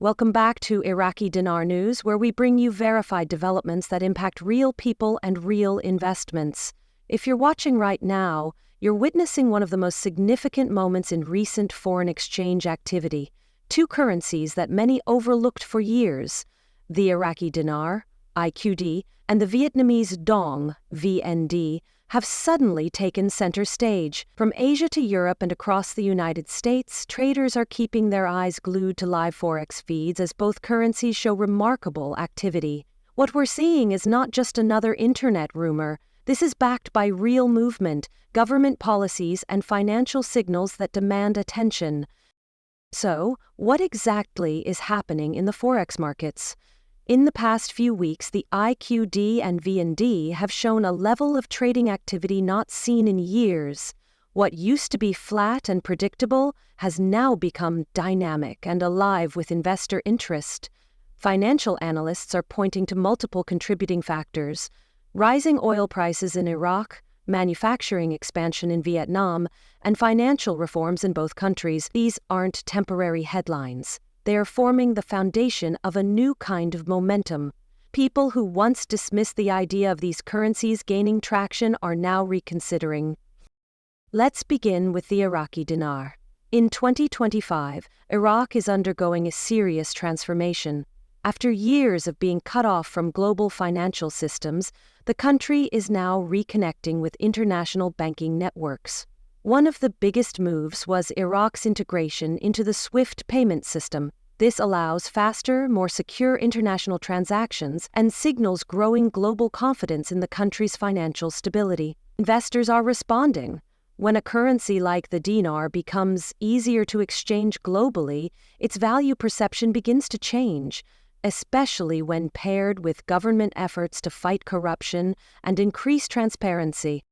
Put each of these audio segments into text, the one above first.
Welcome back to Iraqi Dinar News, where we bring you verified developments that impact real people and real investments. If you're watching right now, you're witnessing one of the most significant moments in recent foreign exchange activity. Two currencies that many overlooked for years, the Iraqi Dinar, IQD, and the Vietnamese Dong, VND, have suddenly taken center stage. From Asia to Europe and across the United States, traders are keeping their eyes glued to live Forex feeds as both currencies show remarkable activity. What we're seeing is not just another internet rumor. This is backed by real movement, government policies, and financial signals that demand attention. So, what exactly is happening in the Forex markets? In the past few weeks, the IQD and VND have shown a level of trading activity not seen in years. What used to be flat and predictable has now become dynamic and alive with investor interest. Financial analysts are pointing to multiple contributing factors: rising oil prices in Iraq, manufacturing expansion in Vietnam, and financial reforms in both countries. These aren't temporary headlines. They are forming the foundation of a new kind of momentum. People who once dismissed the idea of these currencies gaining traction are now reconsidering. Let's begin with the Iraqi dinar. In 2025, Iraq is undergoing a serious transformation. After years of being cut off from global financial systems, the country is now reconnecting with international banking networks. One of the biggest moves was Iraq's integration into the SWIFT payment system. This allows faster, more secure international transactions and signals growing global confidence in the country's financial stability. Investors are responding. When a currency like the dinar becomes easier to exchange globally, its value perception begins to change, especially when paired with government efforts to fight corruption and increase transparency.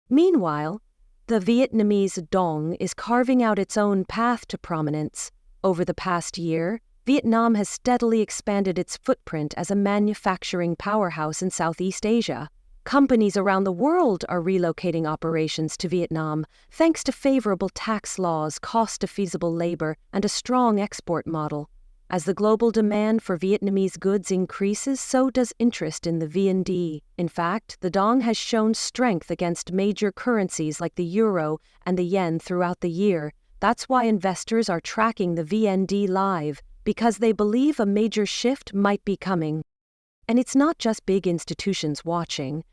Meanwhile, the Vietnamese Dong is carving out its own path to prominence. Over the past year, Vietnam has steadily expanded its footprint as a manufacturing powerhouse in Southeast Asia. Companies around the world are relocating operations to Vietnam thanks to favorable tax laws, cost-feasible labor, and a strong export model. As the global demand for Vietnamese goods increases, so does interest in the VND. In fact, the Dong has shown strength against major currencies like the euro and the yen throughout the year. That's why investors are tracking the VND live, because they believe a major shift might be coming. And it's not just big institutions watching.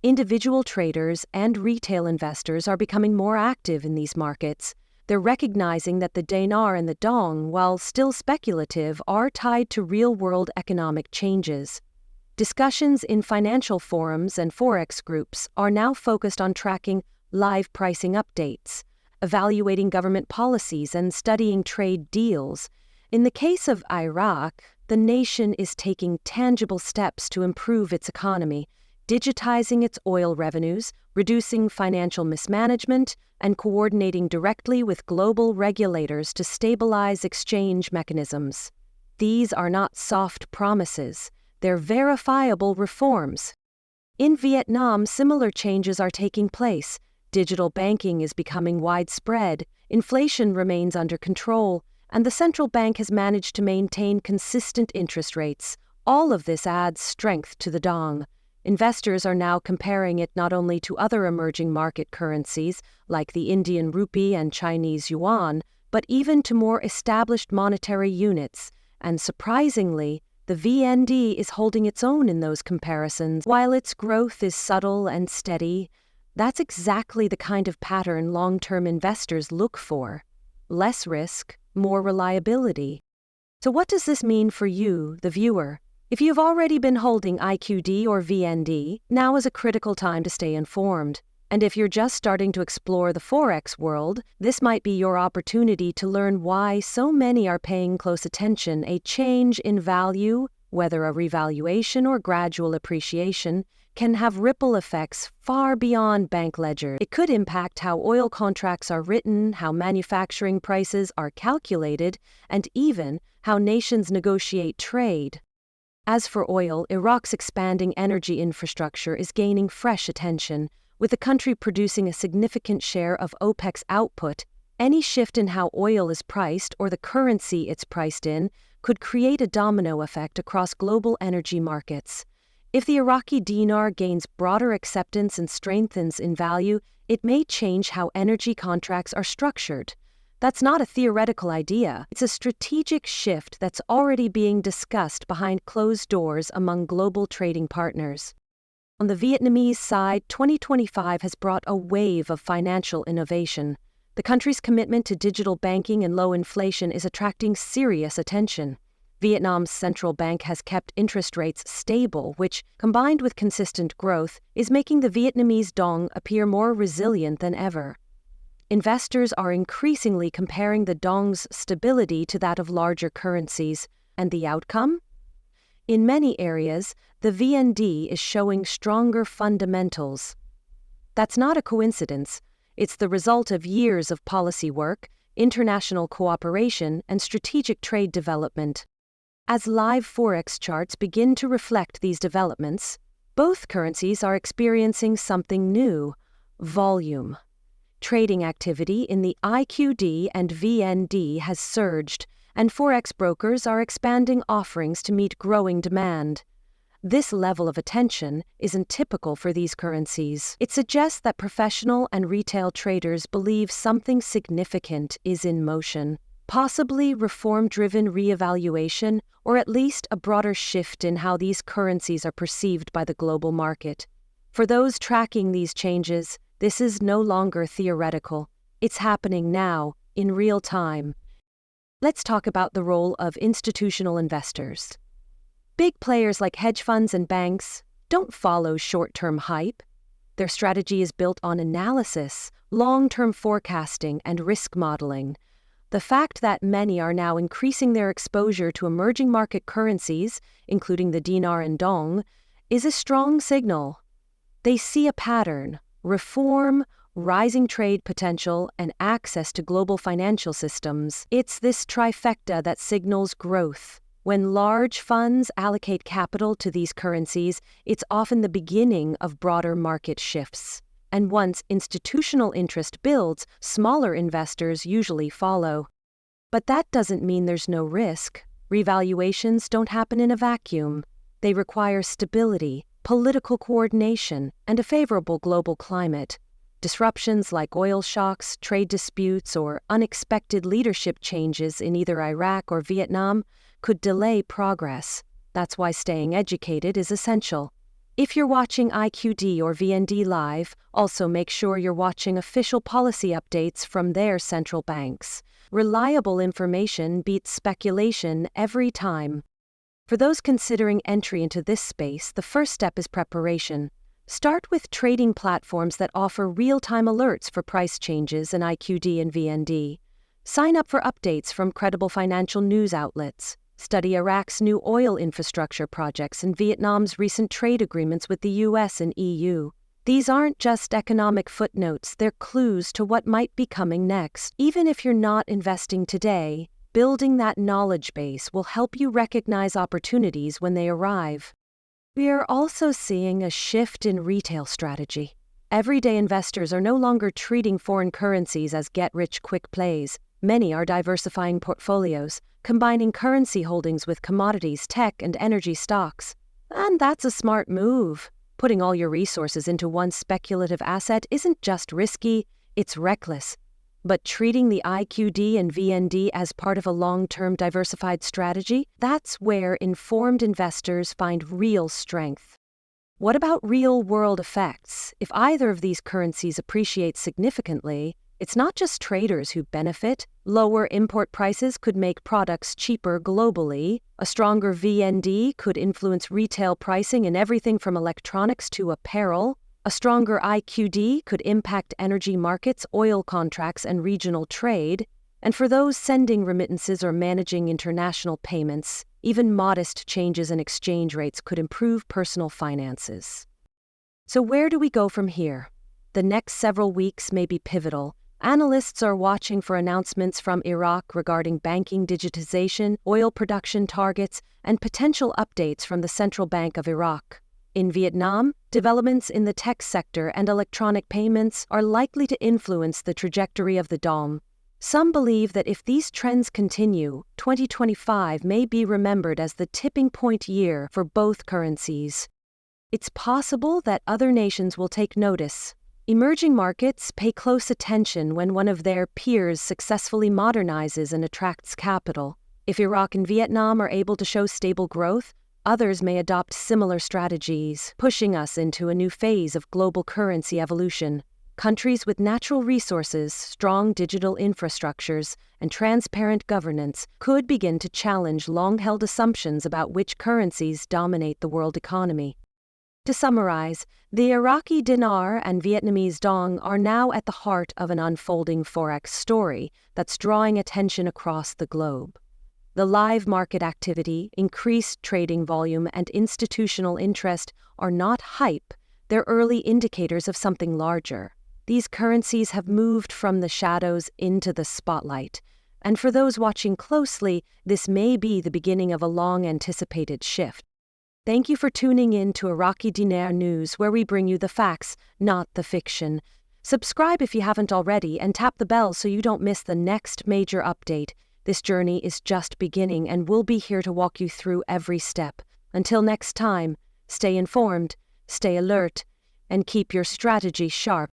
Individual traders and retail investors are becoming more active in these markets. They're recognizing that the dinar and the dong, while still speculative, are tied to real-world economic changes. Discussions in financial forums and Forex groups are now focused on tracking live pricing updates, evaluating government policies, and studying trade deals. In the case of Iraq, the nation is taking tangible steps to improve its economy, digitizing its oil revenues, reducing financial mismanagement, and coordinating directly with global regulators to stabilize exchange mechanisms. These are not soft promises, they're verifiable reforms. In Vietnam, similar changes are taking place. Digital banking is becoming widespread, inflation remains under control, and the central bank has managed to maintain consistent interest rates. All of this adds strength to the dong. Investors are now comparing it not only to other emerging market currencies like the Indian rupee and Chinese yuan, but even to more established monetary units. And surprisingly, the VND is holding its own in those comparisons. While its growth is subtle and steady, that's exactly the kind of pattern long-term investors look for. Less risk, more reliability. So what does this mean for you, the viewer? If you've already been holding IQD or VND, now is a critical time to stay informed. And if you're just starting to explore the Forex world, this might be your opportunity to learn why so many are paying close attention. A change in value, whether a revaluation or gradual appreciation, can have ripple effects far beyond bank ledgers. It could impact how oil contracts are written, how manufacturing prices are calculated, and even how nations negotiate trade. As for oil, Iraq's expanding energy infrastructure is gaining fresh attention. With the country producing a significant share of OPEC's output, any shift in how oil is priced or the currency it's priced in could create a domino effect across global energy markets. If the Iraqi dinar gains broader acceptance and strengthens in value, it may change how energy contracts are structured. That's not a theoretical idea. It's a strategic shift that's already being discussed behind closed doors among global trading partners. On the Vietnamese side, 2025 has brought a wave of financial innovation. The country's commitment to digital banking and low inflation is attracting serious attention. Vietnam's central bank has kept interest rates stable, which, combined with consistent growth, is making the Vietnamese dong appear more resilient than ever. Investors are increasingly comparing the dong's stability to that of larger currencies, and the outcome? In many areas, the VND is showing stronger fundamentals. That's not a coincidence. It's the result of years of policy work, international cooperation, and strategic trade development. As live Forex charts begin to reflect these developments, both currencies are experiencing something new: volume. Trading activity in the IQD and VND has surged, and Forex brokers are expanding offerings to meet growing demand. This level of attention isn't typical for these currencies. It suggests that professional and retail traders believe something significant is in motion, possibly reform-driven reevaluation, or at least a broader shift in how these currencies are perceived by the global market. For those tracking these changes, this is no longer theoretical. It's happening now, in real time. Let's talk about the role of institutional investors. Big players like hedge funds and banks don't follow short-term hype. Their strategy is built on analysis, long-term forecasting, and risk modeling. The fact that many are now increasing their exposure to emerging market currencies, including the dinar and dong, is a strong signal. They see a pattern: reform, rising trade potential, and access to global financial systems. It's this trifecta that signals growth. When large funds allocate capital to these currencies, it's often the beginning of broader market shifts. And once institutional interest builds, smaller investors usually follow. But that doesn't mean there's no risk. Revaluations don't happen in a vacuum. They require stability, political coordination, and a favorable global climate. Disruptions like oil shocks, trade disputes, or unexpected leadership changes in either Iraq or Vietnam could delay progress. That's why staying educated is essential. If you're watching IQD or VND live, also make sure you're watching official policy updates from their central banks. Reliable information beats speculation every time. For those considering entry into this space, the first step is preparation. Start with trading platforms that offer real-time alerts for price changes in IQD and VND. Sign up for updates from credible financial news outlets. Study Iraq's new oil infrastructure projects and Vietnam's recent trade agreements with the US and EU. These aren't just economic footnotes, they're clues to what might be coming next. Even if you're not investing today, building that knowledge base will help you recognize opportunities when they arrive. We are also seeing a shift in retail strategy. Everyday investors are no longer treating foreign currencies as get-rich-quick plays. Many are diversifying portfolios, combining currency holdings with commodities, tech, and energy stocks. And that's a smart move. Putting all your resources into one speculative asset isn't just risky, it's reckless. But treating the IQD and VND as part of a long-term diversified strategy, that's where informed investors find real strength. What about real-world effects? If either of these currencies appreciates significantly, it's not just traders who benefit. Lower import prices could make products cheaper globally. A stronger VND could influence retail pricing in everything from electronics to apparel. A stronger IQD could impact energy markets, oil contracts, and regional trade. And for those sending remittances or managing international payments, even modest changes in exchange rates could improve personal finances. So where do we go from here? The next several weeks may be pivotal. Analysts are watching for announcements from Iraq regarding banking digitization, oil production targets, and potential updates from the Central Bank of Iraq. In Vietnam, developments in the tech sector and electronic payments are likely to influence the trajectory of the dong. Some believe that if these trends continue, 2025 may be remembered as the tipping point year for both currencies. It's possible that other nations will take notice. Emerging markets pay close attention when one of their peers successfully modernizes and attracts capital. If Iraq and Vietnam are able to show stable growth, others may adopt similar strategies, pushing us into a new phase of global currency evolution. Countries with natural resources, strong digital infrastructures, and transparent governance could begin to challenge long-held assumptions about which currencies dominate the world economy. To summarize, the Iraqi dinar and Vietnamese dong are now at the heart of an unfolding Forex story that's drawing attention across the globe. The live market activity, increased trading volume, and institutional interest are not hype, they're early indicators of something larger. These currencies have moved from the shadows into the spotlight, and for those watching closely, this may be the beginning of a long-anticipated shift. Thank you for tuning in to Iraqi Dinar News, where we bring you the facts, not the fiction. Subscribe if you haven't already, and tap the bell so you don't miss the next major update. This journey is just beginning, and we'll be here to walk you through every step. Until next time, stay informed, stay alert, and keep your strategy sharp.